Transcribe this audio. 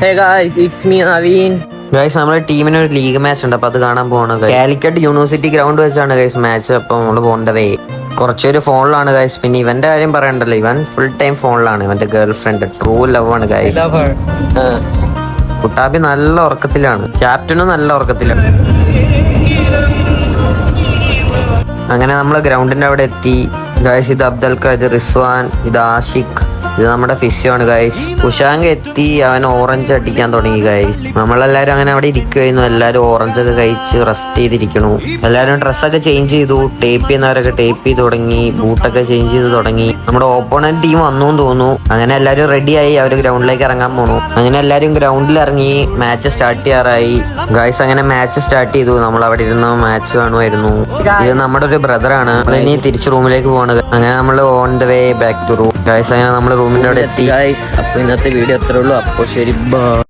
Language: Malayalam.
Hey guys, it's me Naveen. Guys നമ്മുടെ ടീമിന് ഒരു ലീഗ് മാച്ച് ഉണ്ട്, അപ്പൊ അത് കാണാൻ പോകണം. കാലിക്കറ്റ് യൂണിവേഴ്സിറ്റി ഗ്രൗണ്ട് വെച്ചാണ് ഗൈസ് മാച്ച്. അപ്പൊ നമ്മള് പോകേണ്ട വേ കുറച്ചൊരു ഫോണിലാണ് ഗൈസ്. പിന്നെ ഇവന്റെ കാര്യം പറയണ്ടല്ലോ, ഇവൻ ഫുൾ ടൈം ഫോണിലാണ്. ഇവന്റെ ഗേൾ ഫ്രണ്ട് ട്രൂ ലവ് ആണ് ഗൈസ്. കുട്ടാബി നല്ല ഉറക്കത്തിലാണ്, ക്യാപ്റ്റനും നല്ല ഉറക്കത്തിലാണ്. അങ്ങനെ നമ്മള് ഗ്രൗണ്ടിന്റെ അവിടെ എത്തി ഗൈസ്. ഇത് അബ്ദൽക്ക, ഇത് റിസ്വാൻ, ഇത് ആഷിഖ്, ഇത് നമ്മുടെ ഫിഷോ ആണ് ഗൈസ്. കുഷാങ്ക് എത്തി, അവൻ ഓറഞ്ച് അടിക്കാൻ തുടങ്ങി ഗൈസ്. നമ്മളെല്ലാരും അങ്ങനെ അവിടെ ഇരിക്കുമായിരുന്നു. എല്ലാരും ഓറഞ്ച് ഒക്കെ കഴിച്ച് റെസ്റ്റ് ചെയ്തിരിക്കണു. എല്ലാരും ഡ്രസ്സൊക്കെ ചേഞ്ച് ചെയ്തു. ടേപ്പ് ചെയ്യുന്നവരൊക്കെ ടേപ്പ് ചെയ്ത് തുടങ്ങി, ബൂട്ടൊക്കെ ചേഞ്ച് ചെയ്ത് തുടങ്ങി. നമ്മുടെ ഓപ്പോണന്റ് ടീം വന്നു തോന്നുന്നു. അങ്ങനെ എല്ലാരും റെഡിയായി, അവര് ഗ്രൗണ്ടിലേക്ക് ഇറങ്ങാൻ പോണു. അങ്ങനെ എല്ലാരും ഗ്രൗണ്ടിൽ ഇറങ്ങി, മാച്ച് സ്റ്റാർട്ട് ചെയ്യാറായി ഗൈസ്. അങ്ങനെ മാച്ച് സ്റ്റാർട്ട് ചെയ്തു. നമ്മൾ അവിടെ ഇരുന്ന് മാച്ച് കാണുമായിരുന്നു. ഇത് നമ്മുടെ ഒരു ബ്രദറാണ്. ഇനി തിരിച്ച് റൂമിലേക്ക് പോകണത്. അങ്ങനെ നമ്മൾ on the way back to room guys. അങ്ങനെ നമ്മൾ റൂമിന്റെ അവിടെ എത്തി. അപ്പൊ ഇന്നത്തെ വീഡിയോ അത്രേ ഉള്ളൂ. അപ്പോൾ ശരി, ബൈ.